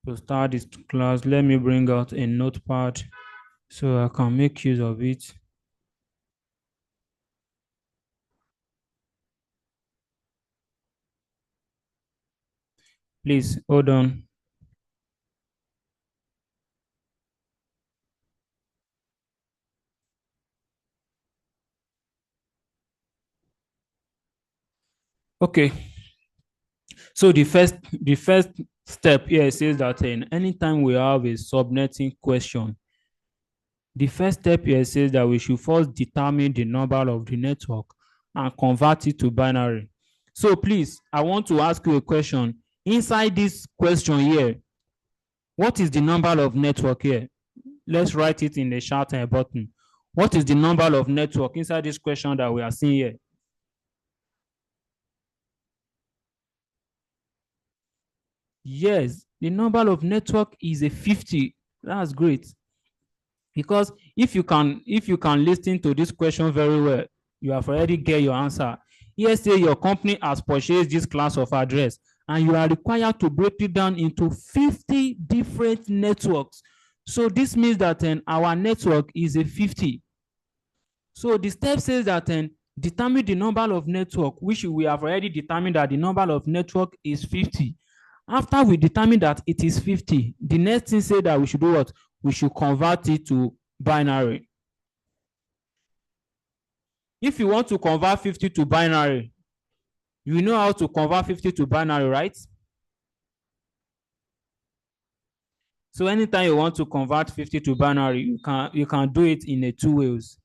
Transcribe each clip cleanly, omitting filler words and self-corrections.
To start this class, let me bring out a notepad so I can make use of it. Please hold on. Okay. So the first step here says that anytime we have a subnetting question, the first step here says that we should first determine the number of the network and convert it to binary. So please, I want to ask you a question. Inside this question here, what is the number of network here? Let's write it in the chat button. What is the number of network inside this question that we are seeing here? Yes, the number of network is a 50. That's great. Because if you can listen to this question very well, you have already get your answer. Here say your company has purchased this class of address and you are required to break it down into 50 different networks. So this means that our network is a 50. So the step says that determine the number of network, which we have already determined that the number of network is 50. After we determine that it is 50, the next thing say that we should do what? We should convert it to binary. If you want to convert 50 to binary, you know how to convert 50 to binary, right? So anytime you want to convert 50 to binary, you can do it in two ways.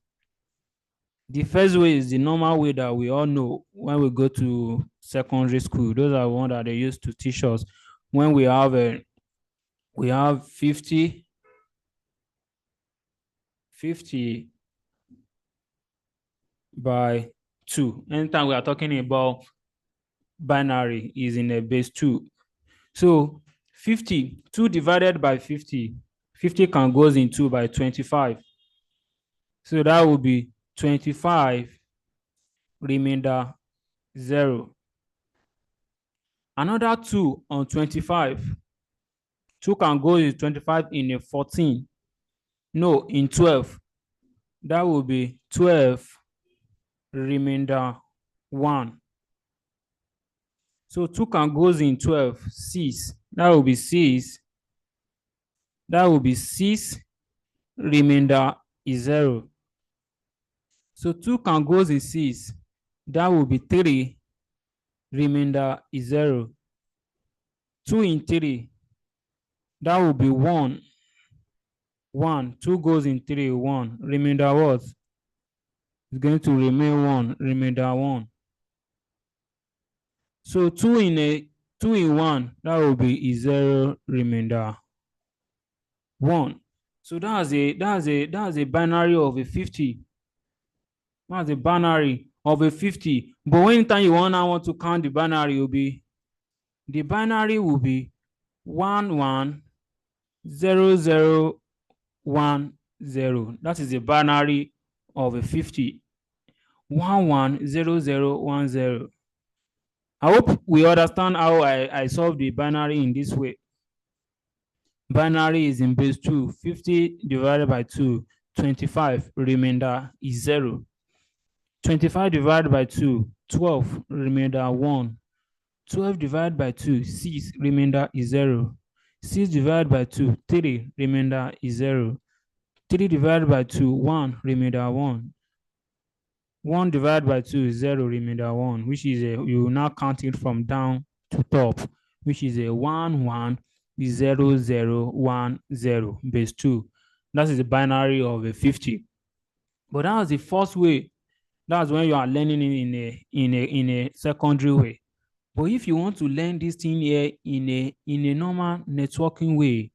The first way is the normal way that we all know when we go to secondary school. Those are the ones that they used to teach us when we have 50 by 2. Anytime we are talking about binary is in a base 2. So 50, 2 divided by 50, 50 can goes in 2 by 25. So that would be 25 remainder 0. Another 2 on 25. 2 can go in 25 in a 14. No, in 12. That will be 12 remainder 1. So 2 can goes in 12, 6. That will be 6. That will be 6 remainder is 0. So 2 can goes in 6. That will be 3 remainder is 0. 2 in 3. That will be 1. 1. 2 goes in 3, 1. Remainder what? It's going to remain 1. Remainder 1. So 2 in 1, that will be 0 remainder 1. So that's a binary of a 50. That's a binary of a 50. But anytime you want to count the binary, the binary will be 1 1 0 0 1 0. That is a binary of a 50. 1 1 0 0 1 0. I hope we understand how I solve the binary in this way. Binary is in base 2. 50 divided by 2, 25. Remainder is 0. 25 divided by 2, 12. Remainder 1. 12 divided by 2, 6. Remainder is 0. 6 divided by 2, 3. Remainder is 0. 3 divided by 2, 1. Remainder 1. 1 divided by 2 is 0, remainder 1, which is you now count it from down to top, which is a 1 1 0 0 1 0 base 2. That is the binary of a 50. But that was the first way. That's when you are learning in a secondary way. But if you want to learn this thing here in a normal networking way,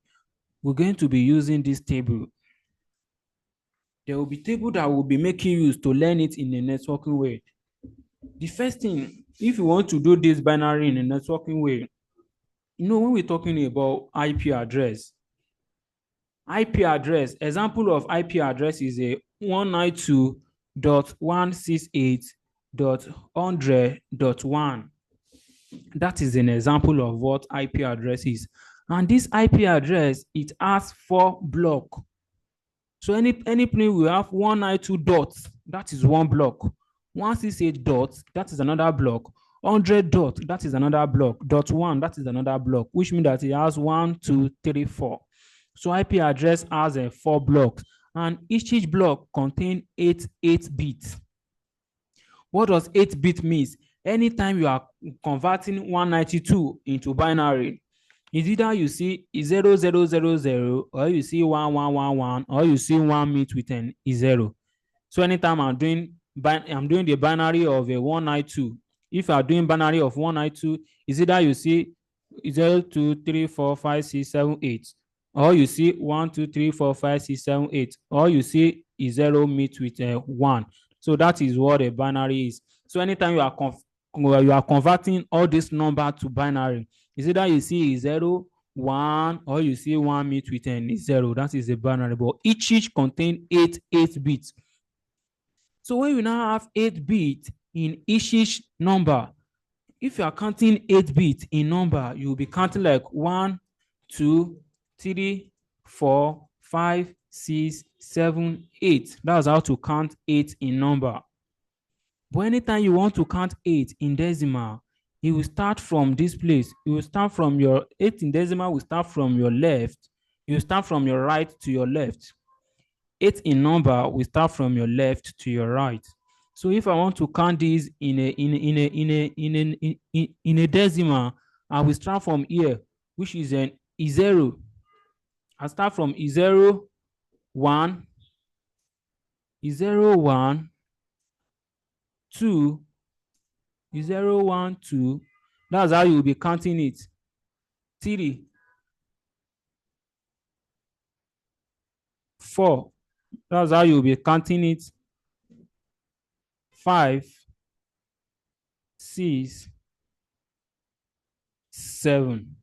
we're going to be using this table. There will be table that will be making use to learn it in a networking way. The first thing, if you want to do this binary in a networking way, when we're talking about IP address, example of IP address is a 192.168.100.1. That is an example of what IP address is. And this IP address, it has 4 blocks. So any plane will have 192 dots, that is one block. 168 dots, that is another block. 100 dots, that is another block. Dot 1, that is another block, which means that it has 1, 2, 3, 4. So IP address has 4 blocks, and each block contains 8 bits. What does 8-bit means? Anytime you are converting 192 into binary, it's either you see 0000 or you see 1111 or you see 1 meet with an 0. So anytime I'm doing the binary of a 192, if you are doing binary of 192, is either you see 0, 2, 3, 4, 5, 6, 7, 8, or you see 1, 2, 3, 4, 5, 6, 7, 8, or you see 0 meet with 1. So that is what a binary is. So anytime you are converting all this number to binary, is either you see 0, 1, or you see 1 meet with 0. That is a binary, but each contain 8 bits. So when you now have 8 bits in each number, if you are counting 8 bits in number, you will be counting like 1, 2, 3, 4, 5, 6, 7, 8. That's how to count 8 in number. But anytime you want to count 8 in decimal, it will start from this place. It will start from your 8 in decimal will start from your left. You will start from your right to your left. 8 in number will start from your left to your right. So if I want to count these in a decimal, I will start from here, which is an 0. I start from 0, 1, 0, 1, 2, 0, 1, 2. That's how you will be counting it. 3, 4. That's how you will be counting it. 5, 6, 7.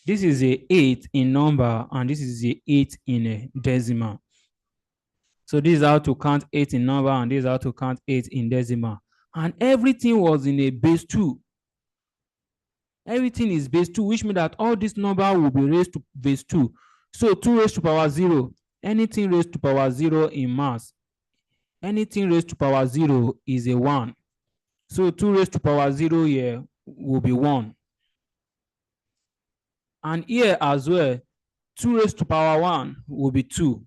This is a 8 in number, and this is a 8 in a decimal. So this is how to count 8 in number, and this is how to count 8 in decimal. And everything was in a base 2. Everything is base 2, which means that all this number will be raised to base 2. So 2 raised to power 0, anything raised to power 0 in mass, anything raised to power 0 is a 1. So 2 raised to power 0 here will be 1. And here as well, 2 raised to power 1 will be 2.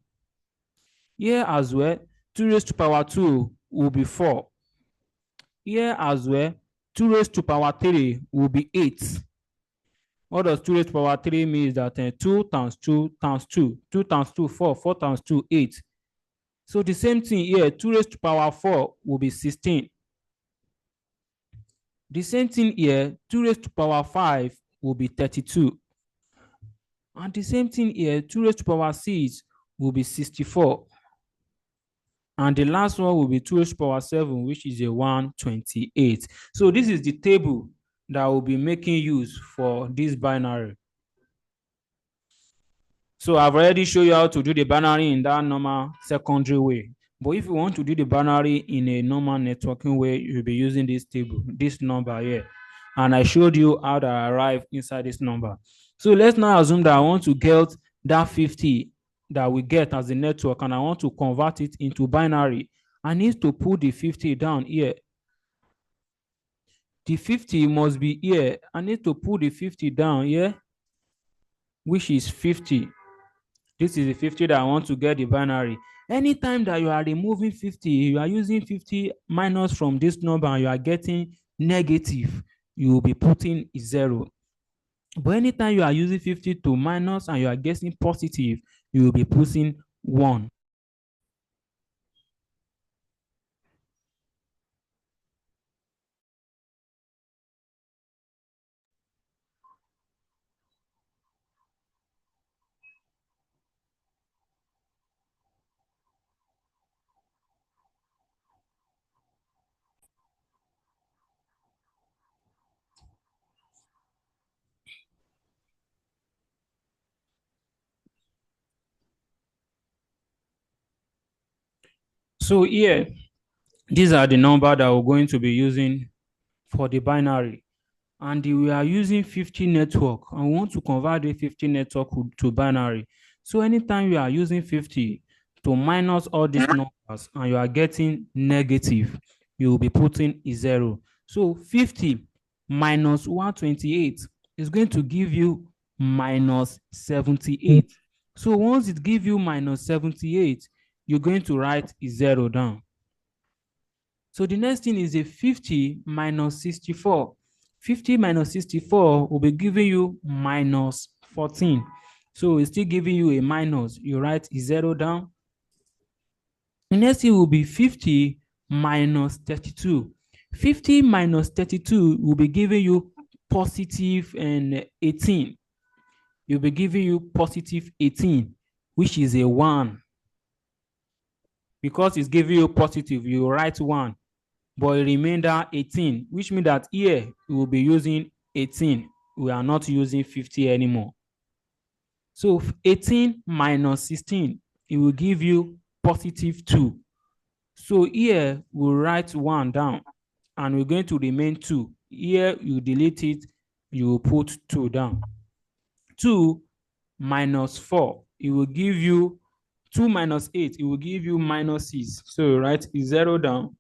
Here as well, 2 raised to power 2 will be 4. Here as well, 2 raised to power 3 will be 8. What does 2 raised to power 3 mean? That 2 times 2 times 2. 2 times 2, 4. 4 times 2, 8. So the same thing here, 2 raised to power 4 will be 16. The same thing here, 2 raised to power 5 will be 32. And the same thing here, 2 raised to power 6 will be 64. And the last one will be 2 raised to power 7, which is a 128. So this is the table that will be making use for this binary. So I've already shown you how to do the binary in that normal secondary way. But if you want to do the binary in a normal networking way, you'll be using this table, this number here. And I showed you how to arrive inside this number. So let's now assume that I want to get that 50 that we get as a network, and I want to convert it into binary. I need to put the 50 down here. The 50 must be here. I need to put the 50 down here, which is 50. This is the 50 that I want to get the binary. Anytime that you are removing 50, you are using 50 minus from this number and you are getting negative, you will be putting 0. But anytime you are using 50 to minus and you are getting positive, you will be putting 1. So here, these are the number that we're going to be using for the binary. and we are using 50 network and we want to convert the 50 network to binary. So anytime you are using 50 to minus all these numbers and you are getting negative, you will be putting a 0. So 50 minus 128 is going to give you minus 78. So once it gives you minus 78, you're going to write a 0 down. So the next thing is a 50 minus 64. 50 minus 64 will be giving you minus 14. So it's still giving you a minus. You write a 0 down. The next thing will be 50 minus 32. 50 minus 32 will be giving you positive and 18. You'll be giving you positive 18, which is a 1. Because it's giving you positive, you write 1. But a remainder 18, which means that here we will be using 18. We are not using 50 anymore. So 18 minus 16, it will give you positive 2. So here we'll write 1 down and we're going to remain 2. Here you delete it, you will put 2 down. 2 minus 4, it will give you 2 minus 8, it will give you minus 6. So you write 0 down.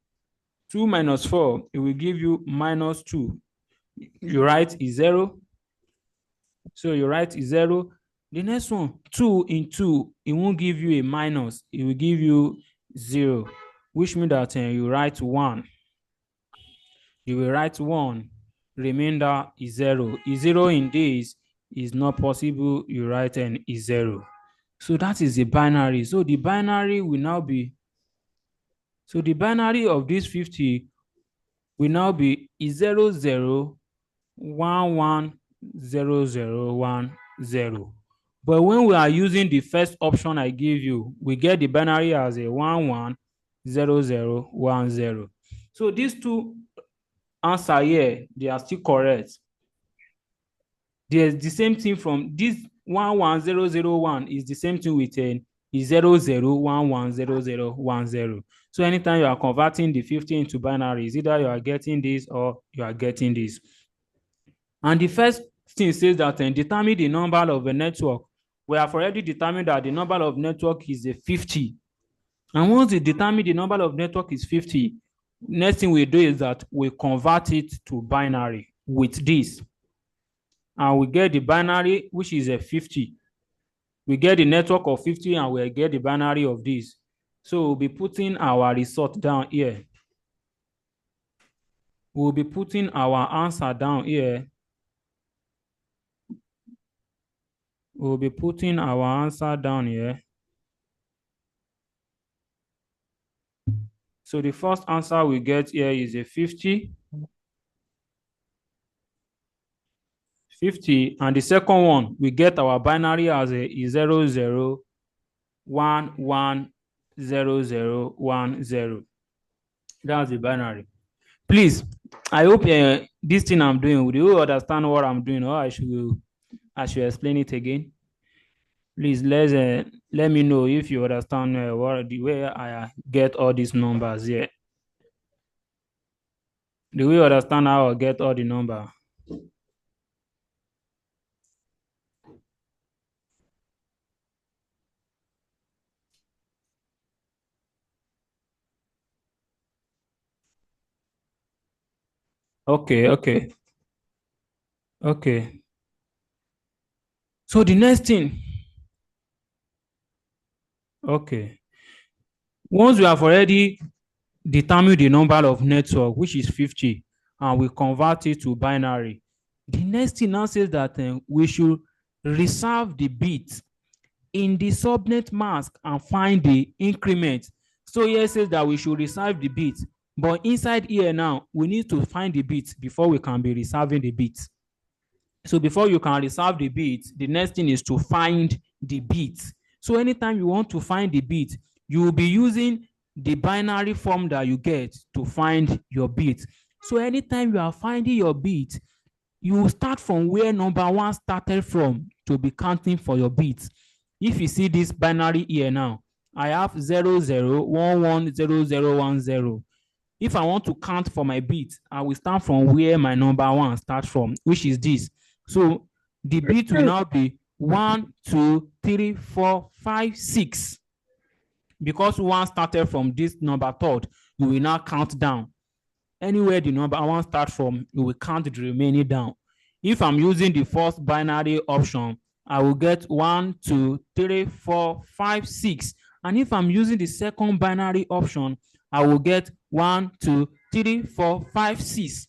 2 minus 4, it will give you minus 2. You write 0. So you write 0. The next one, 2 in 2, it won't give you a minus. It will give you 0, which means that you write 1. You will write 1. Remainder is 0. 0 in this is not possible. You write an 0. So that is the binary. So the binary will now be, so the binary of this 50 will now be 0 0 1 1 0 0 1 0. But when we are using the first option I gave you, we get the binary as a 1 1 0 0 1 0. So these two answers here, they are still correct. There's the same thing from this 1 1 0 0 1 is the same thing with 0 0 1 1 0 0 1 0. So anytime you are converting the 50 into binaries, either you are getting this or you are getting this. And the first thing says that determine the number of a network. We have already determined that the number of network is a 50. And once we determine the number of network is 50, next thing we do is that we convert it to binary with this. And we get the binary, which is a 50. We get the network of 50 and we get the binary of this. So we'll be putting our result down here. We'll be putting our answer down here. We'll be putting our answer down here. So the first answer we get here is a 50. 50. And the second one, we get our binary as a 0 0 1 1 0 0 1 0. That's the binary. Please, I hope this thing I'm doing, will you understand what I'm doing, or I should explain it again? Please let me know if you understand the way I get all these numbers here. Do you understand how I get all the number? Okay. So the next thing, okay. Once we have already determined the number of network, which is 50, and we convert it to binary, the next thing now says that we should reserve the bit in the subnet mask and find the increment. So here it says that we should reserve the bit, but inside here now, we need to find the bit before we can be reserving the bit. So before you can reserve the bit, the next thing is to find the bit. So anytime you want to find the bit, you will be using the binary form that you get to find your bit. So anytime you are finding your bit, you will start from where number 1 started from to be counting for your bits. If you see this binary here now, I have 0 0 1 1 0 0 1 0. If I want to count for my bit, I will start from where my number 1 starts from, which is this. So the bit will now be 1, 2, 3, 4, 5, 6. Because 1 started from this number third, you will now count down. Anywhere the number 1 starts from, you will count the remaining down. If I'm using the first binary option, I will get 1, 2, 3, 4, 5, 6. And if I'm using the second binary option, I will get 1, 2, 3, 4, 5, 6.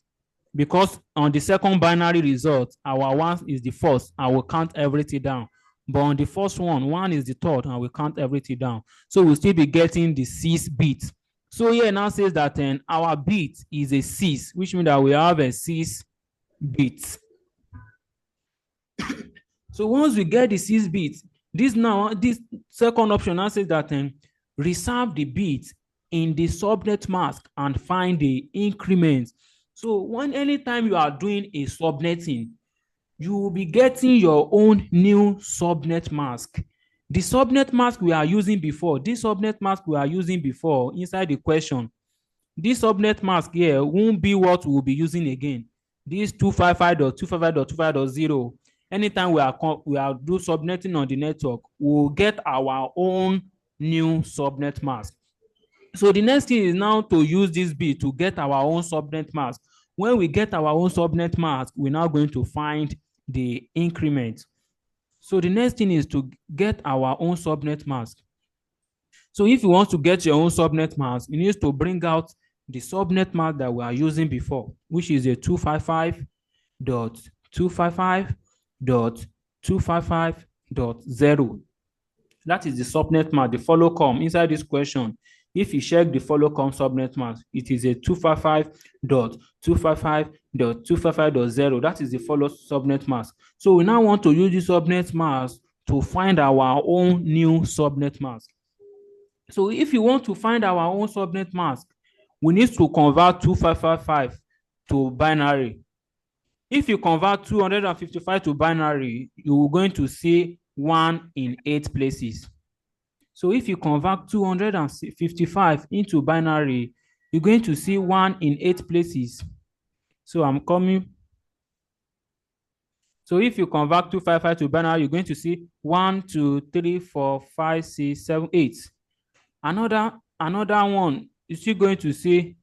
Because on the second binary result, our 1 is the first, I will count everything down. But on the first one, 1 is the third, and we count everything down. So we'll still be getting the 6 bits. So here now says that our bit is a 6, which means that we have a 6 bits. So once we get the 6 bits, this second option now says that reserve the bits in the subnet mask and find the increments. So anytime you are doing a subnetting, you will be getting your own new subnet mask. The subnet mask we are using before, inside the question, this subnet mask here won't be what we'll be using again. This 255.255.255.0. Anytime we are do subnetting on the network, we'll get our own new subnet mask. So the next thing is now to use this bit to get our own subnet mask. When we get our own subnet mask, we're now going to find the increment. So the next thing is to get our own subnet mask. So if you want to get your own subnet mask, you need to bring out the subnet mask that we are using before, which is a 255.255.255.0. That is the subnet mask, the follow com inside this question. If you check the follow com subnet mask, it is a 255.255.255.0. That is the follow subnet mask. So we now want to use the subnet mask to find our own new subnet mask. So if you want to find our own subnet mask, we need to convert 2555 to binary. If you convert 255 to binary, you are going to see 1 in 8 places. So if you convert 255 into binary, you're going to see 1 in 8 places. So I'm coming. So if you convert 255 to binary, you're going to see 1, 2, 3, 4, 5, 6, 7, 8. Another one, you're still going to see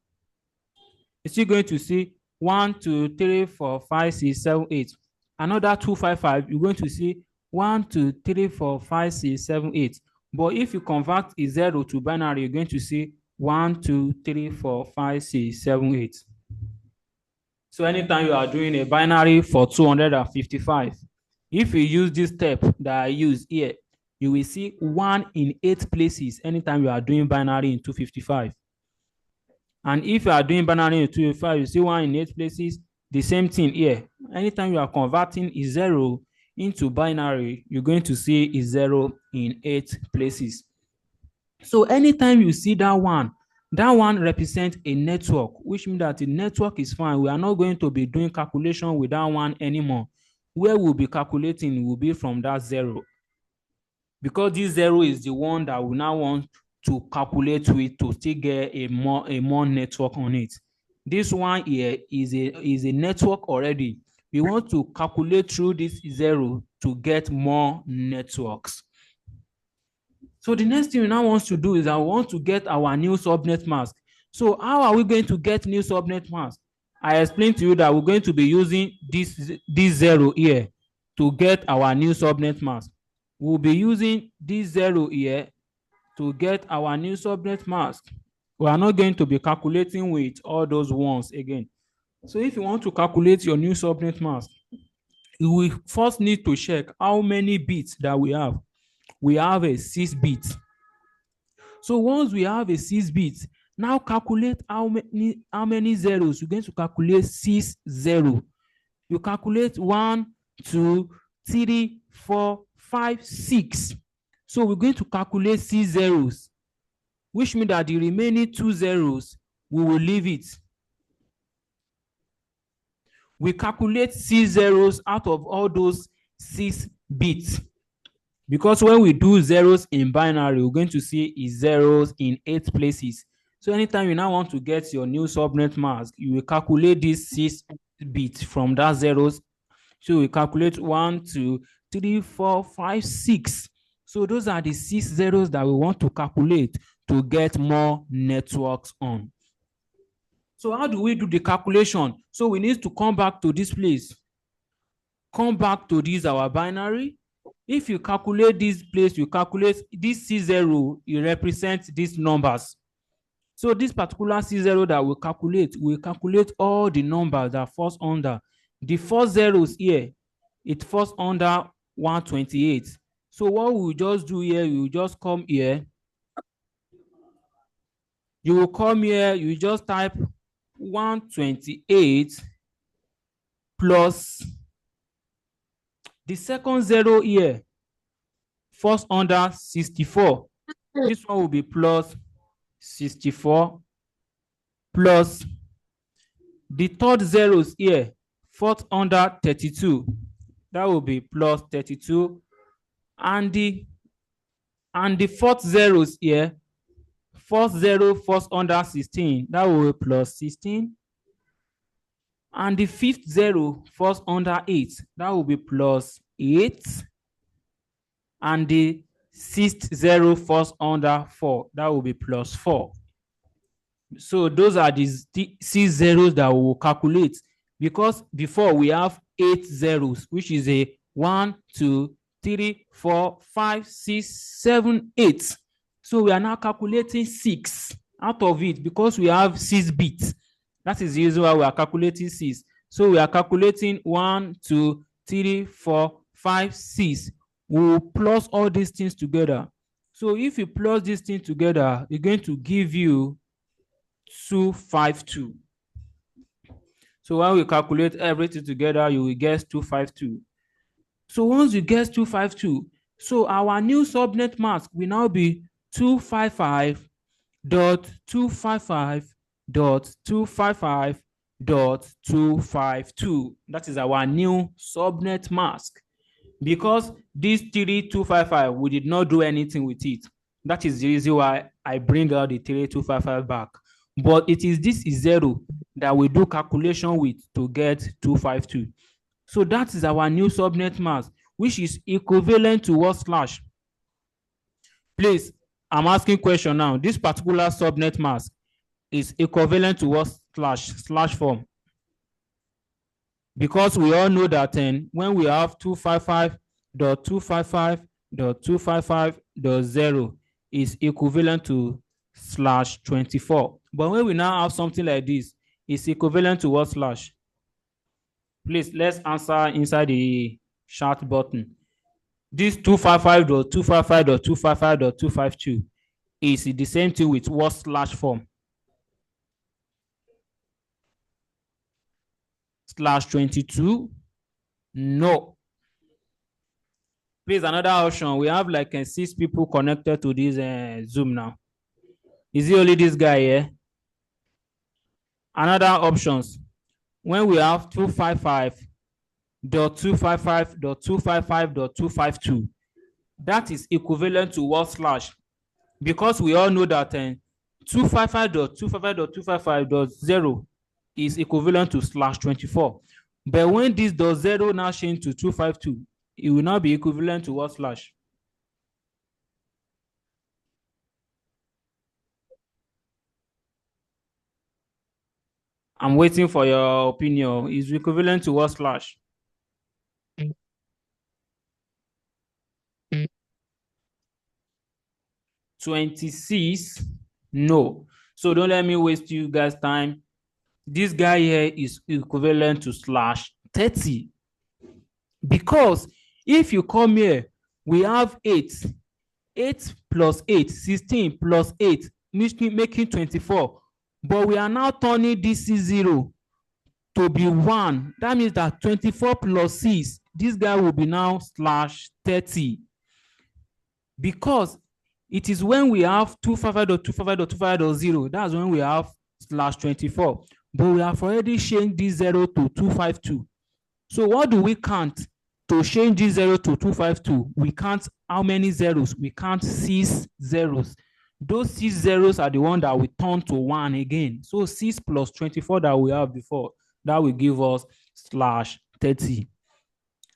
1, 2, 3, 4, 5, 6, 7, 8. Another 255, you're going to see 1, 2, 3, 4, 5, 6, 7, 8. But if you convert a 0 to binary, you're going to see 1, 2, 3, 4, 5, 6, 7, 8. So anytime you are doing a binary for 255, if you use this step that I use here, you will see 1 in 8 places anytime you are doing binary in 255. And if you are doing binary in 255, you see 1 in 8 places. The same thing here. Anytime you are converting a 0 into binary, you're going to see a 0 in 8 places. So anytime you see that one represents a network, which means that the network is fine. We are not going to be doing calculation with that one anymore. Where we'll be calculating will be from that 0. Because this 0 is the one that we now want to calculate with to still get a more network on it. This one here is a network already. We want to calculate through this 0 to get more networks. So the next thing we now want to do is I want to get our new subnet mask. So how are we going to get new subnet mask? I explained to you that we're going to be using this 0 here to get our new subnet mask. We'll be using this 0 here to get our new subnet mask. We are not going to be calculating with all those ones again. So if you want to calculate your new subnet mask, you will first need to check how many bits that we have. We have a 6 bits. So once we have a 6 bits, now calculate how many zeros. You're going to calculate 6 0. You calculate 1, 2, 3, 4, 5, 6. So we're going to calculate 6 zeros, which means that the remaining 2 zeros, we will leave it. We calculate 6 zeros out of all those 6 bits. Because when we do zeros in binary, we're going to see is zeros in 8 places. So anytime you now want to get your new subnet mask, you will calculate this 6 bits from that zeros. So we calculate 1, 2, 3, 4, 5, 6. So those are the 6 zeros that we want to calculate to get more networks on. So how do we do the calculation? So we need to come back to this place. Come back to this our binary. If you calculate this place, you calculate this C0, it represents these numbers. So this particular C0 that we calculate all the numbers that falls under. The 4 zeros here, it falls under 128. So what we will just do here, we will just come here. You will come here, you just type 128 plus the second zero here falls under 64. This one will be plus 64 plus the third zeros here falls under 32. That will be plus 32. And the fourth zeros here, fourth zero falls under 16. That will be plus 16. And the fifth zero falls under 8. That will be plus 8. And the sixth zero falls under 4. That will be plus 4. So those are the 6 zeros that we will calculate, because before we have 8 zeros, which is a 1, 2, 3, 4, 5, 6, 7, 8. So we are now calculating 6 out of it because we have 6 bits. That is the reason why we are calculating 6. So we are calculating 1, 2, 3, 4, 5, 6. We will plus all these things together. So if you plus these things together, it's going to give you 252. So when we calculate everything together, you will get 252. So once you get 252, so our new subnet mask will now be 255.255.255.252. That is our new subnet mask. Because this 3255, we did not do anything with it. That is the reason why I bring out the 3255 back. But it is this zero that we do calculation with to get 252. So that is our new subnet mask, which is equivalent to what slash? Please, I'm asking question now. This particular subnet mask is equivalent to what slash form? Because we all know that when we have 255.255.255.0 is equivalent to /24. But when we now have something like this, it's equivalent to what slash? Please, let's answer inside the chat button. This 255.255.255.252 is the same thing with what slash form? /22? No. Please, another option. We have like 6 people connected to this Zoom now. Is it only this guy here? Another options. When we have 255.255.255.252, that is equivalent to what slash? Because we all know that 255.255.255.0 is equivalent to /24. But when this does 0 now change to 252, it will now be equivalent to what slash? I'm waiting for your opinion. Is equivalent to what slash? $26? No. So don't let me waste you guys' time. This guy here is equivalent to /30. Because if you come here, we have 8. 8 plus 8, 16 plus 8, making 24. But we are now turning this 0 to be 1. That means that 24 plus 6, this guy will be now /30. Because it is when we have 255.255.255.0, that's when we have /24. But we have already changed this 0 to 252. So what do we count to change this 0 to 252? We count how many zeros? We count 6 zeros. Those 6 zeros are the one that we turn to 1 again. So 6 plus 24 that we have before, that will give us /30.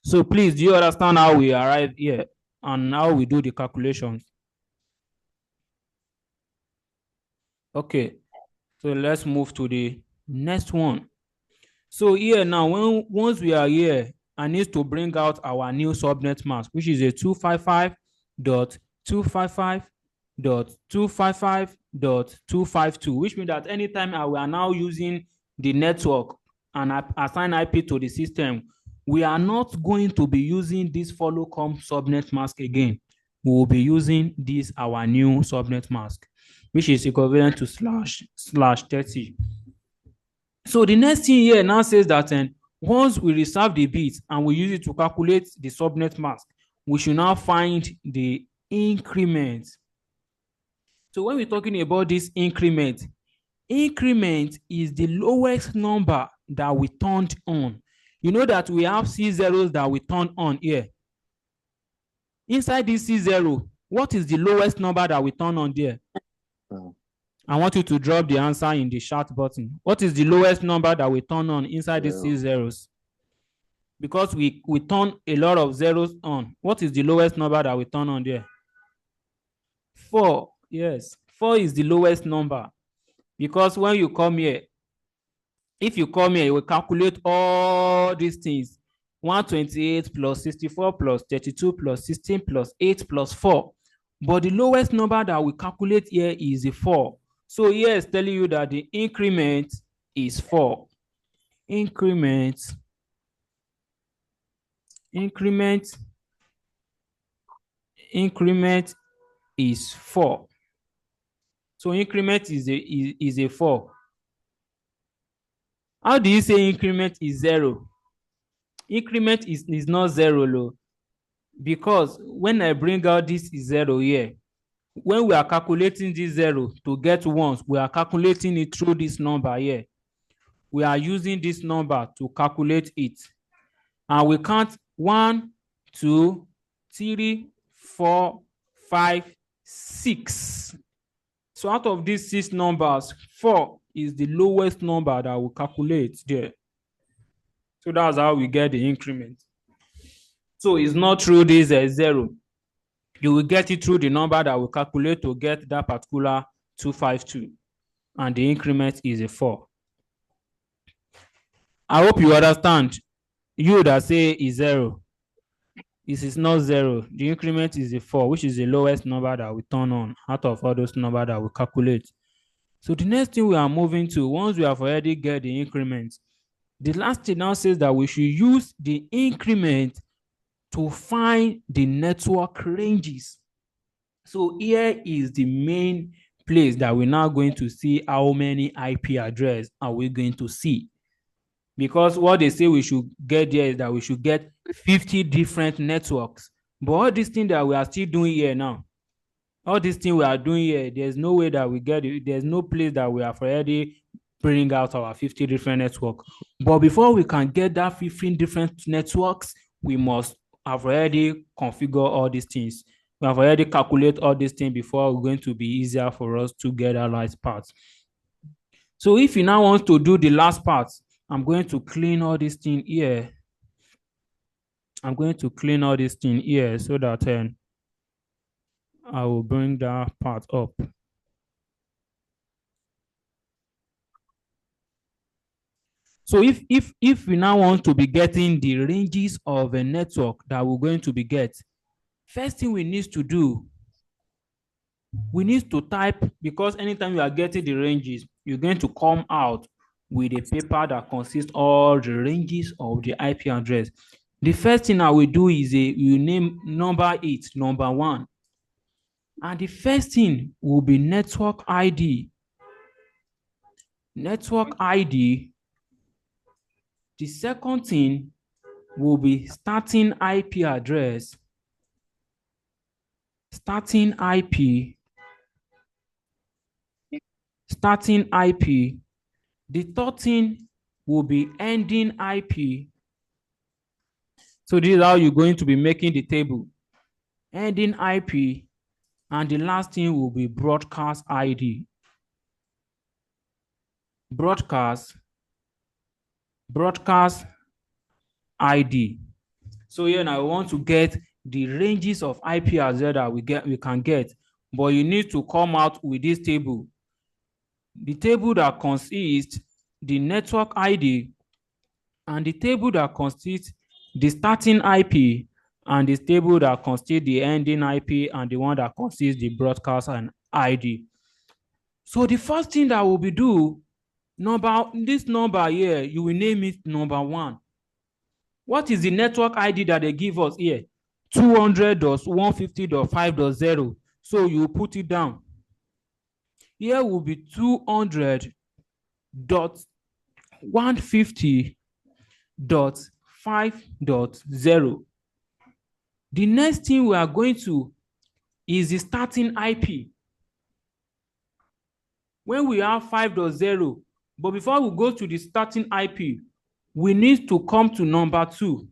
So please, do you understand how we arrive here and how we do the calculations? Okay, so let's move to the next one. So here now, once we are here, I need to bring out our new subnet mask, which is a 255.255.255.252, which means that anytime we are now using the network and assign IP to the system, we are not going to be using this follow comp subnet mask again. We will be using this our new subnet mask, which is equivalent to /30. So the next thing here now says that once we reserve the bit and we use it to calculate the subnet mask, we should now find the increment. So when we're talking about this increment is the lowest number that we turned on. You know that we have C zeros that we turned on here. Inside this C0, what is the lowest number that we turn on there? I want you to drop the answer in the chat button. What is the lowest number that we turn on inside the C zeros? Because we turn a lot of zeros on. What is the lowest number that we turn on there? 4. Yes, 4 is the lowest number. Because when you come here, if you come here, you will calculate all these things. 128 plus 64 plus 32 plus 16 plus 8 plus 4. But the lowest number that we calculate here is a 4. So here is telling you that the increment is 4. Increment is 4. So increment is a 4. How do you say increment is 0? Increment is not 0, low, because when I bring out this 0 here, when we are calculating this 0 to get ones, we are calculating it through this number here. We are using this number to calculate it. And we count 1, 2, 3, 4, 5, 6. So out of these 6 numbers, 4 is the lowest number that we calculate there. So that's how we get the increment. So it's not through this 0. You will get it through the number that we calculate to get that particular 252. And the increment is a 4. I hope you understand. You that say is 0. This is not 0. The increment is a 4, which is the lowest number that we turn on out of all those numbers that we calculate. So the next thing we are moving to, once we have already get the increment, the last thing now says that we should use the increment to find the network ranges. So here is the main place that we're now going to see how many IP address are we going to see. Because what they say we should get there is that we should get 50 different networks. But all these things that we are still doing here now, all these things we are doing here, there's no way that we get it. There's no place that we have already bring out our 50 different networks. But before we can get that 15 different networks, we must have already configured all these things. We have already calculated all these things before it's going to be easier for us to get our last part. So if you now want to do the last part, I'm going to clean all this thing here. I'm going to clean all this thing here so that I will bring that part up. So if we now want to be getting the ranges of a network that we're going to be get, first thing we need to do, we need to type, because anytime you are getting the ranges, you're going to come out with a paper that consists all the ranges of the IP address. The first thing I will do is you name number 8, number 1. And the first thing will be network ID. Network ID. The second thing will be starting IP address. Starting IP. Starting IP. The third thing will be ending IP. So this is how you're going to be making the table. Ending IP, And the last thing will be broadcast ID. Broadcast ID. So here now we want to get the ranges of IP address that we can get, but you need to come out with this table. The table that consists the network ID and the table that consists the starting IP and the table that consists the ending IP and the one that consists the broadcast and ID. So the first thing that we do, this number here, you will name it number 1. What is the network ID that they give us here? 200.150.5.0. So you put it down. Here will be 200.150.5.0. The next thing we are going to is the starting IP. When we have 5.0, but before we go to the starting IP, we need to come to number 2.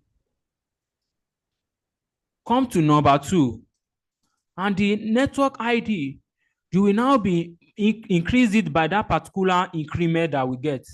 Come to number 2. And the network ID, you will now be increase it by that particular increment that we get.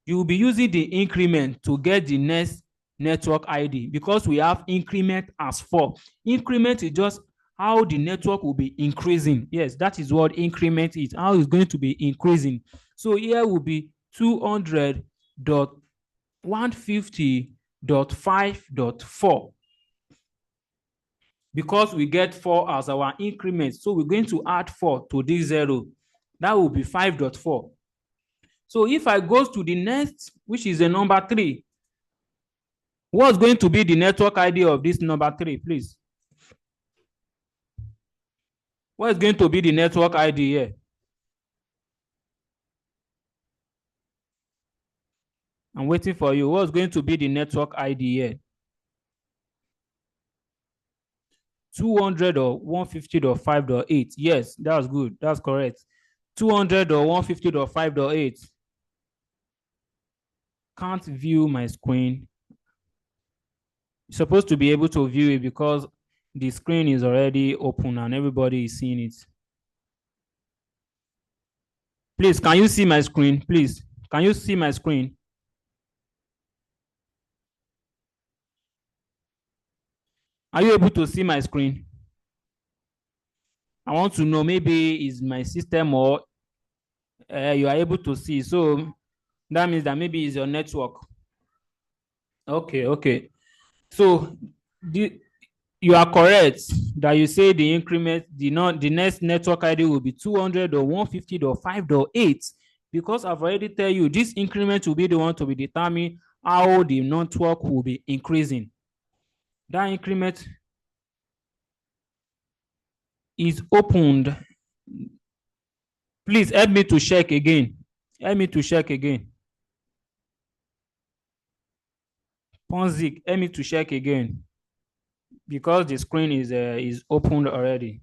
You will be using the increment to get the next network ID because we have increment as 4. Increment is just how the network will be increasing. Yes, that is what increment is, how it's going to be increasing. So here will be 200.150.5.4 because we get 4 as our increment. So we're going to add 4 to this 0. That will be 5.4. So if I go to the next, which is the number 3, what's going to be the network ID of this number 3, please? What is going to be the network ID here? I'm waiting for you. What's going to be the network ID here? 200 or 150.5.8. Yes, that's good. That's correct. 200 or 150.5.8. Can't view my screen. You're supposed to be able to view it because the screen is already open and everybody is seeing it. Please, can you see my screen? Please, can you see my screen? Are you able to see my screen? I want to know, maybe is my system or you are able to see. So that means that maybe it's your network. Okay. So you are correct that you say the increment, the next network ID will be 200 or 150.5.8 because I've already tell you this increment will be the one to be determine how the network will be increasing. That increment is opened. Please help me to check again. Ponzik, help me to check again because the screen is opened already.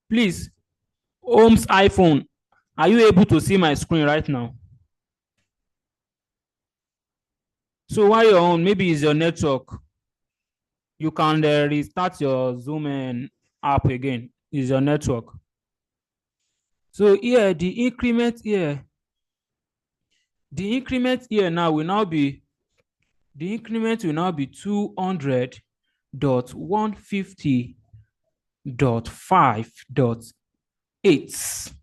Please, Holmes iPhone, are you able to see my screen right now? So while you're on, maybe it's your network. You can restart your Zoom app again. Is your network. So here, the increment here now will now be, the increment will now be 200.150.5.8.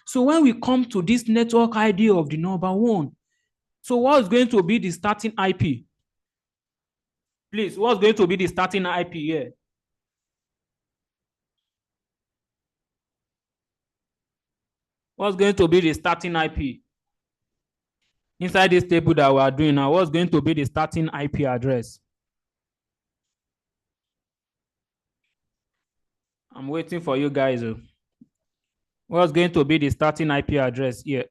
So when we come to this network ID of the number 1, so what's going to be the starting IP? Please, what's going to be the starting IP here? What's going to be the starting IP? Inside this table that we are doing now, what's going to be the starting IP address? I'm waiting for you guys. What's going to be the starting IP address here?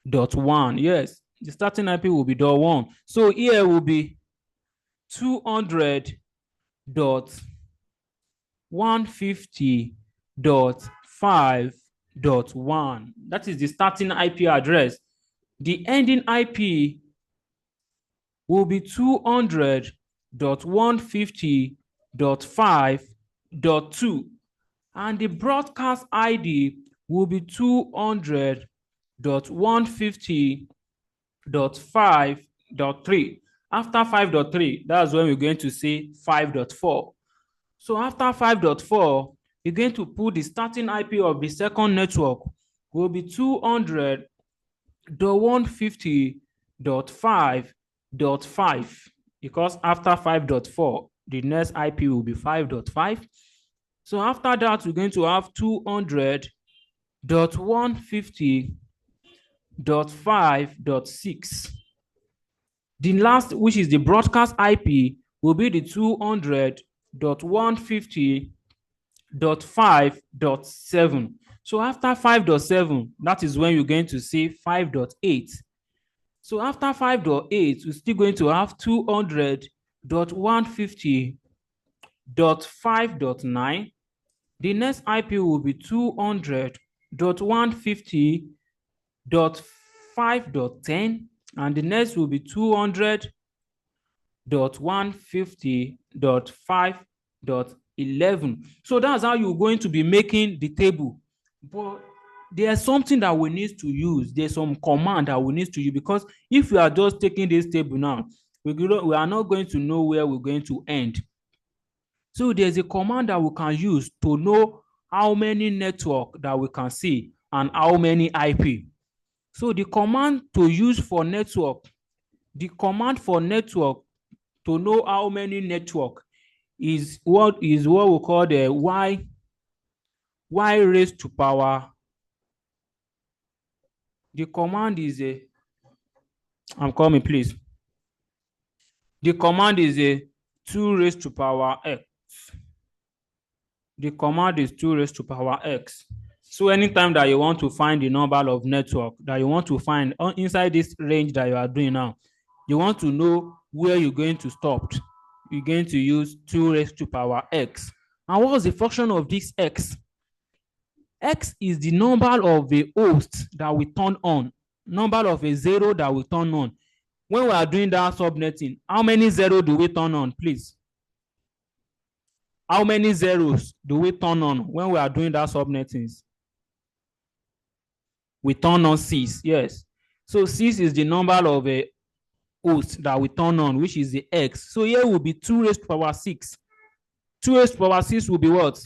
.1. Yes, the starting IP will be .1. So here will be 200.150.5 200.1. That is the starting IP address. The ending IP will be 200.150.5.2, and the broadcast ID will be 200.150.5.3. After 5.3, that's when we're going to say 5.4. So after 5.4, you're going to put the starting IP of the second network will be 200.150.5.5, because after 5.4, the next IP will be 5.5. So after that, we're going to have 200.150.5.6. The last, which is the broadcast IP, will be the 200.150.5.7. So after 5.7, that is when you're going to say 5.8. So after 5.8, we're still going to have 200.150.5.9. The next IP will be 200.150.5.10, and the next will be 200.150.5.11. So that's how you're going to be making the table. But there's something that we need to use. There's some command that we need to use, because if we are just taking this table now, we are not going to know where we're going to end. So there's a command that we can use to know how many network that we can see and how many IP. So the command to use for network, the command for network to know how many network is what we call the y raised to power. The command is a, I'm coming, please. The command is a 2 raised to power x. The command is 2 raised to power x. So anytime that you want to find the number of network that you want to find inside this range that you are doing now, you want to know where you're going to stop. You're going to use 2 raised to power x. And what's the function of this x? X is the number of a host that we turn on, number of a zero that we turn on. When we are doing that subnetting, how many zero do we turn on, please? How many zeros do we turn on when we are doing that subnetting? We turn on 6, yes. So 6 is the number of a host that we turn on, which is the x. So here will be 2 raised to power 6. 2 raised to power 6 will be what?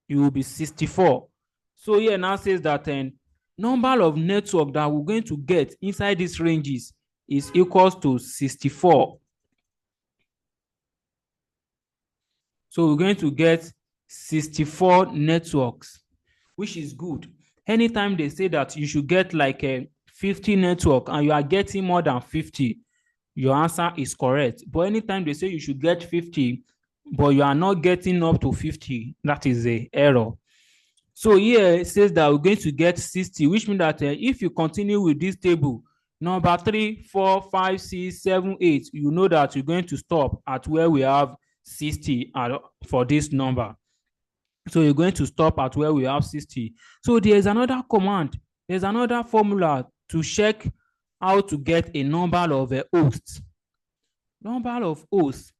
It will be 64. So here now says that number of network that we're going to get inside these ranges is equals to 64. So we're going to get 64 networks, which is good. Anytime they say that you should get like a 50 network and you are getting more than 50, your answer is correct. But anytime they say you should get 50, but you are not getting up to 50, that is an error. So here it says that we're going to get 60, which means that if you continue with this table, number 3, 4, 5, 6, 7, 8, you know that you're going to stop at where we have 60 for this number. So you're going to stop at where we have 60. So there's another command, there's another formula to check how to get a number of hosts. Number of hosts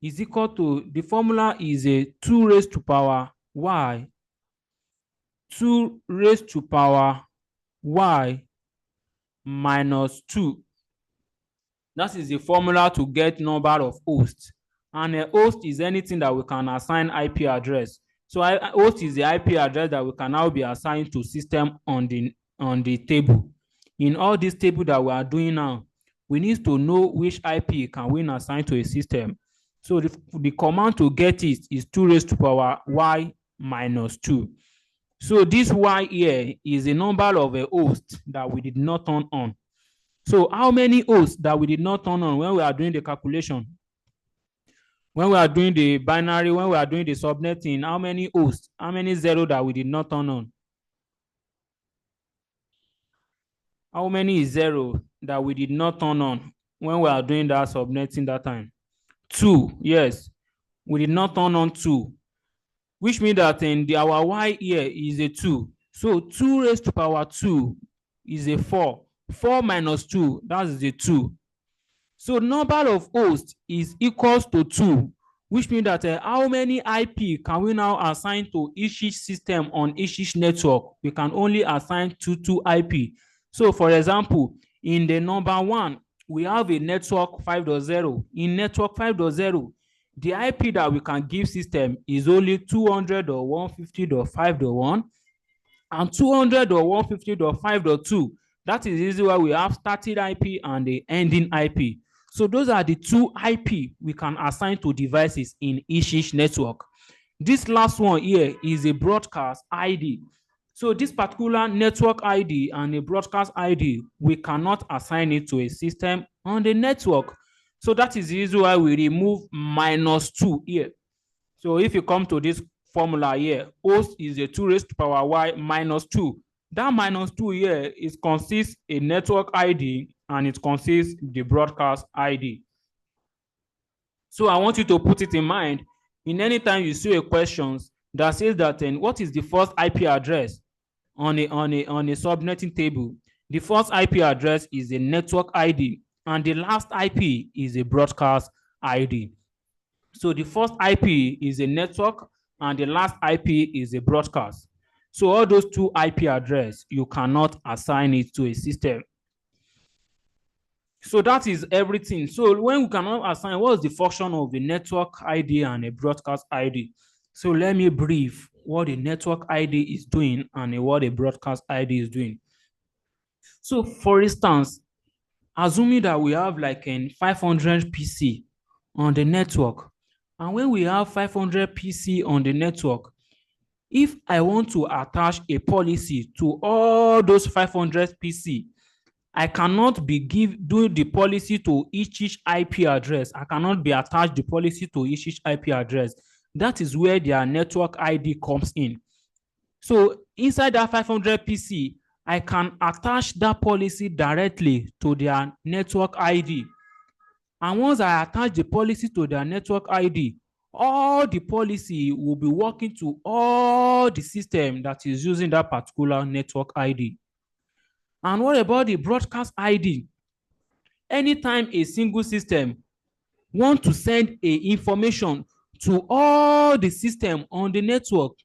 is equal to, the formula is a 2 raised to power y, 2 raised to power y minus 2. That is the formula to get number of hosts. And a host is anything that we can assign IP address. So host is the IP address that we can now be assigned to system on the table. In all this table that we are doing now, we need to know which IP can we assign to a system. So the command to get it is 2 raised to power y minus 2. So this y here is the number of a host that we did not turn on. So how many hosts that we did not turn on when we are doing the calculation? When we are doing the binary, when we are doing the subnetting, how many hosts, how many zero that we did not turn on? How many is zero that we did not turn on when we are doing that subnetting that time? 2, yes. We did not turn on 2, which means that our y here is a 2. So 2 raised to power 2 is a 4. 4 minus 2, that is a 2. So number of hosts is equals to 2, which means that how many IP can we now assign to each system on each network? We can only assign two IP. So for example, in the number 1, we have a network 5.0. In network 5.0, the IP that we can give system is only 200.150.5.1 and 200.150.5.2. That is easy why we have starting IP and the ending IP. So those are the two IP we can assign to devices in each network. This last one here is a broadcast ID. So this particular network ID and a broadcast ID, we cannot assign it to a system on the network. So that is the reason why we remove -2 here. So if you come to this formula here, host is a 2 raised to power y minus 2. That minus 2 here is consists a network ID and it consists the broadcast ID. So I want you to put it in mind in any time you see a question that says that what is the first IP address on a subnetting table. The first IP address is a network ID and the last IP is a broadcast ID. So the first IP is a network and the last IP is a broadcast. So all those two IP address, you cannot assign it to a system. So that is everything. So when we cannot assign, what is the function of a network ID and a broadcast ID? So let me brief what a network ID is doing and what a broadcast ID is doing. So for instance, assuming that we have like a 500 PC on the network, and when we have 500 PC on the network, if I want to attach a policy to all those 500 PC, I cannot be doing the policy to each IP address. I cannot be attached the policy to each IP address. That is where their network ID comes in. So inside that 500 PC, I can attach that policy directly to their network ID. And once I attach the policy to their network ID, all the policy will be working to all the system that is using that particular network ID. And what about the broadcast ID? Anytime a single system wants to send a information to all the system on the network,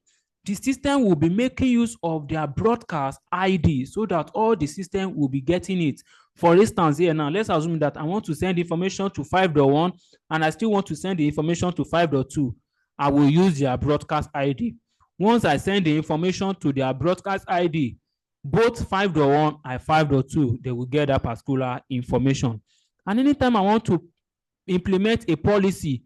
the system will be making use of their broadcast ID so that all the system will be getting it. For instance, here now, let's assume that I want to send information to 5.1 and I still want to send the information to 5.2. I will use their broadcast ID. Once I send the information to their broadcast ID, both 5.1 and 5.2, they will get that particular information. And anytime I want to implement a policy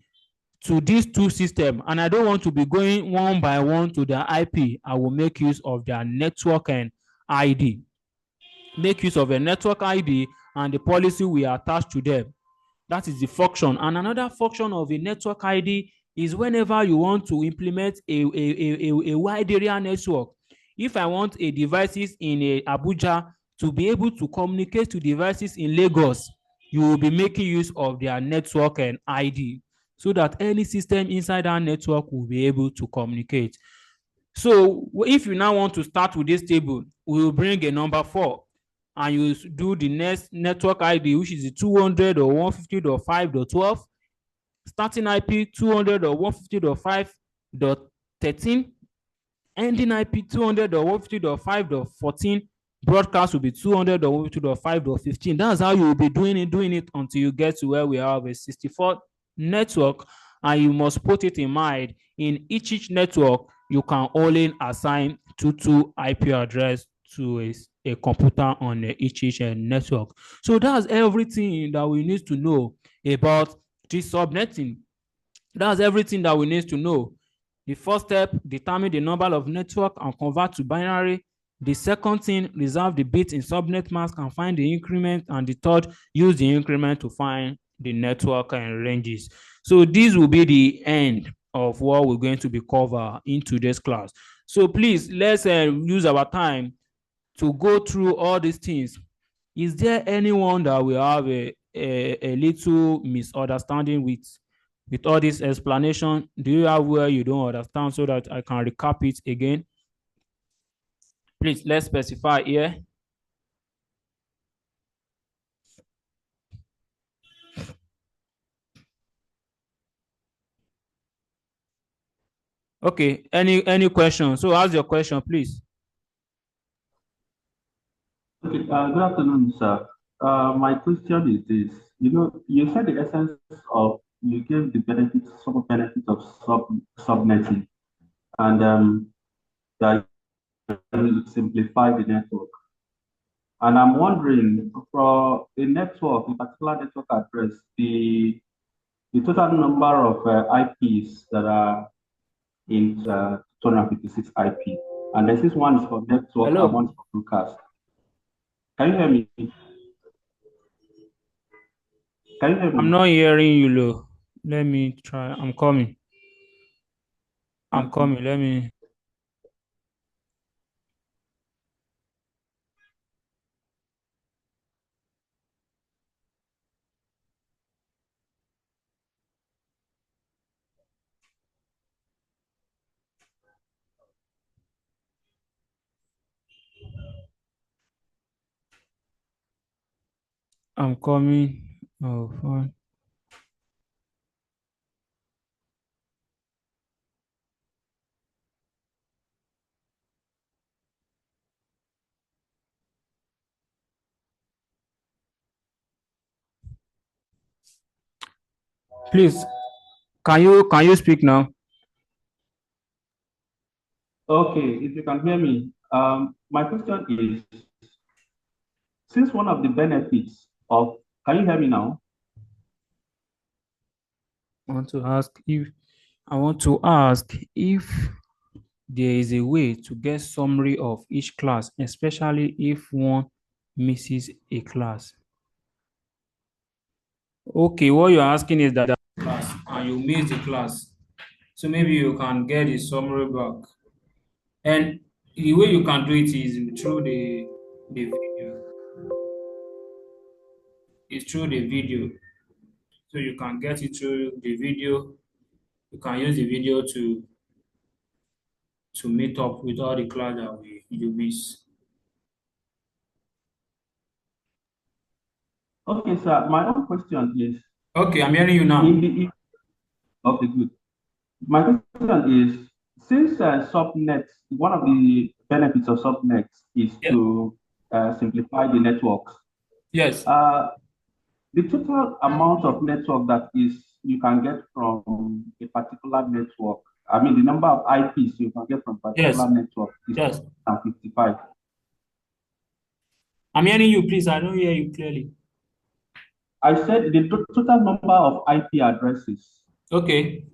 to these two systems and I don't want to be going one by one to their IP, I will make use of their network and ID. Make use of a network ID and the policy we attach to them. That is the function. And another function of a network ID is whenever you want to implement a wide area network. If I want a devices in Abuja to be able to communicate to devices in Lagos, you will be making use of their network and ID so that any system inside that network will be able to communicate. So if you now want to start with this table, we will bring a number 4 and you do the next network ID, which is the 200.150.5.12, starting IP 200.150.5.13, ending IP 200.150.5.14, broadcast will be 200.150.5.15. That's how you will be doing it until you get to where we have a 64 network, and you must put it in mind in each network you can only assign two IP address to a computer on each network. So that's everything that we need to know about this subnetting. That's everything that we need to know. The first step, determine the number of network and convert to binary. The second thing, reserve the bit in subnet mask and find the increment. And the third, use the increment to find the network and ranges. So this will be the end of what we're going to be covered in today's class. So please, let's use our time to go through all these things. Is there anyone that will have a little misunderstanding with all this explanation? Do you have where you don't understand so that I can recap it again? Please, let's specify here. Okay, any question? So ask your question, please. Okay, good afternoon, sir. My question is this. You said the essence of, you gave the benefits, some benefits of subnetting, and that you simplify the network. And I'm wondering, for a network, a particular network address, the total number of IPs that are in 256 IP, and there's this one is for network and one Hello. is for broadcast. Can you hear me? Can you hear I'm me? not hearing you, low. Let me try. I'm coming. I'm Okay. coming. Let me. I'm coming. Oh, fine. Please, can you speak now? Okay, if you can hear me, my question is, since one of the benefits of, can you hear me now? I want to ask if I want to ask if there is a way to get summary of each class, especially if one misses a class. Okay, what you're asking is that class and you miss the class. So maybe you can get a summary back. And the way you can do it is through the video. It's through the video. So you can get it through the video. You can use the video to meet up with all the class that you miss. Okay, sir, my own question is, Okay, I'm hearing you now. in the, okay, good. My question is, since subnets, one of the benefits of subnets is Yeah. to simplify the networks. Yes. Uh, the total amount of network that is you can get from a particular network, I mean, the number of IPs you can get from a Yes. particular network is Yes. 255. I'm hearing you, please. I don't hear you clearly. I said the total number of IP addresses Okay.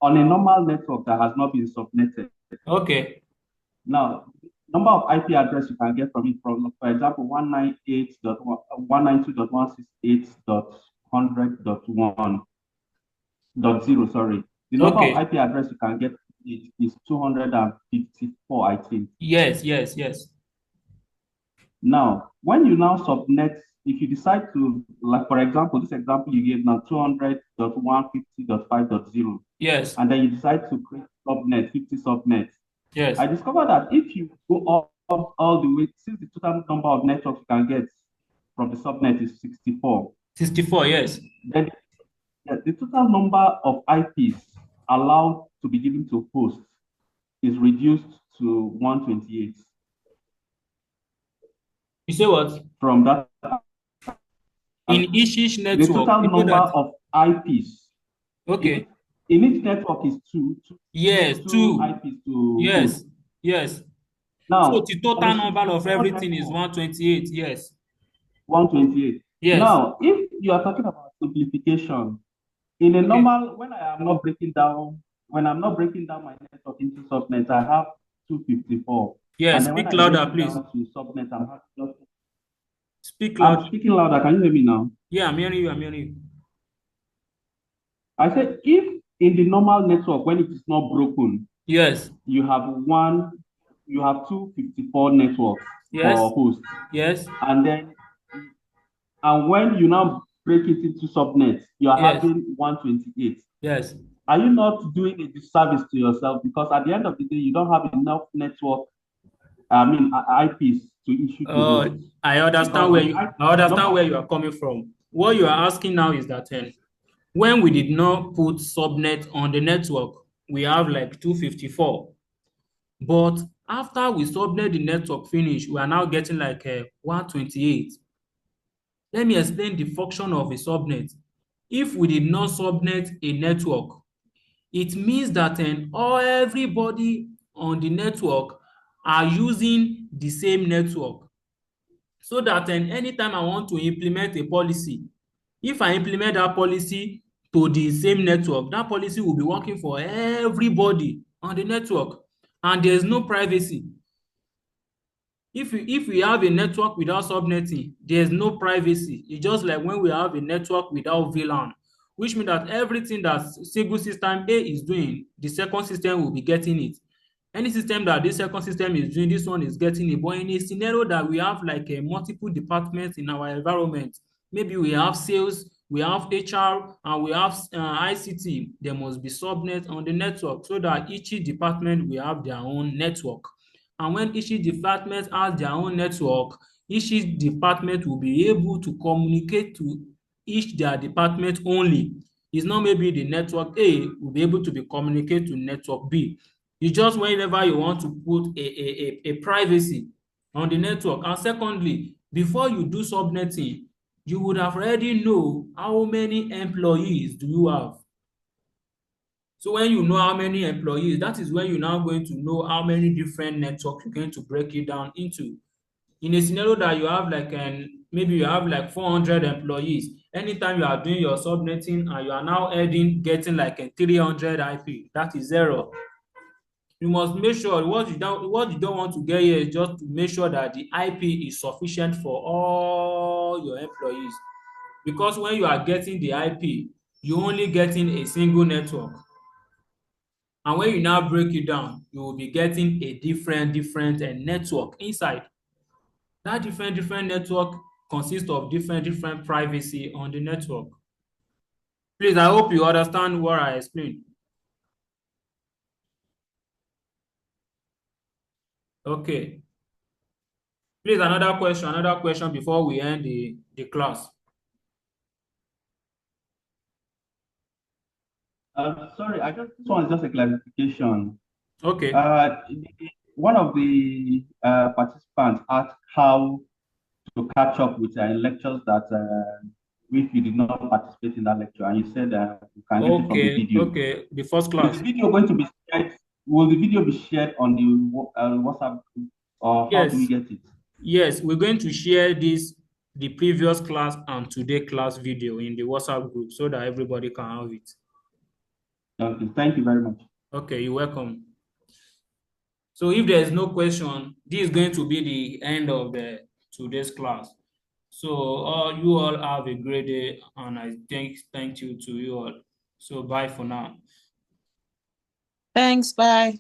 on a normal network that has not been subnetted. Okay. Now, number of IP address you can get from it, from, for example, 192.168.100.1.0, sorry. The number of Okay. IP address you can get is 254, I think. Yes. Yes. Yes. Now, when you now subnet, if you decide to, like, for example, this example you gave now, 200.150.5.0, Yes. and then you decide to create subnet, 50 subnets, Yes. I discovered that if you go all the way, since the total number of networks you can get from the subnet is 64, 64. Yes. then the total number of IPs allowed to be given to hosts is reduced to 128 You say what? from that. In And each the network, total you know number that. of IPs, if Okay. in each network is Yes. two Two. IPs to host. Yes. Yes. So Now, the on a total number of 64 everything is network, 128. Yes. 128. Yes. Now, if you are talking about simplification, in a Okay. normal, when I'm not breaking down my network into subnets, I have 254. And Yes. then when Speak I break louder, it please. down to subnets, Speak I'm loud. speaking louder. Can you hear me now? Yeah, I'm hearing you. I'm hearing you. I said, if in the normal network, when it is not broken, Yes. you have one, you have 254 networks for Yes. hosts. Yes. And then, and when you now break it into subnets, you are Yes. having 128. Yes. Are you not doing a disservice to yourself? Because at the end of the day, you don't have enough network IPs to issue to hosts. I understand Because where the you IP I understand number. where you are coming from. What you are asking now is that when we did not put subnet on the network, we have like 254. But after we subnet the network finish, we are now getting like 128. Let me explain the function of a subnet. If we did not subnet a network, it means that everybody on the network are using the same network. So that anytime I want to implement a policy, if I implement that policy to the same network, that policy will be working for everybody on the network, and there is no privacy. If we have a network without subnetting, there's no privacy. It's just like when we have a network without VLAN, which means that everything that single system A is doing, the second system will be getting it. Any system that this second system is doing, this one is getting it. But in a scenario that we have like a multiple departments in our environment, maybe we have sales, we have HR, and we have ICT, there must be subnet on the network so that each department will have their own network. And when each department has their own network, each department will be able to communicate to each their department only. It's not maybe the network A will be able to be communicate to network B. It's just whenever you want to put a privacy on the network. And secondly, before you do subnetting, you would have already know how many employees do you have. So when you know how many employees, that is when you're now going to know how many different networks you're going to break it down into. In a scenario that you have like maybe you have like 400 employees, anytime you are doing your subnetting and you are now getting like a 300 IP, that is zero. You must make sure what you don't want to get here is just to make sure that the IP is sufficient for all your employees. Because when you are getting the IP, you're only getting a single network. And when you now break it down, you will be getting a different network inside. That different network consists of different privacy on the network. Please, I hope you understand what I explained. Okay. Please, another question before we end the class. Sorry, I just this one is just a clarification. Okay. Uh, One of the participants asked how to catch up with lectures that if you did not participate in that lecture, and you said you can get it from the Okay. video. Okay. The first Is the class. video going to be shared? Will the video be shared on the WhatsApp group, or how do we Yes. get it? Yes, we're going to share the previous class and today class video in the WhatsApp group so that everybody can have it. Okay, thank you very much. Okay, you're welcome. So if there is no question, this is going to be the end of the today's class. So you all have a great day, and I thank you to you all. So bye for now. Thanks. Bye.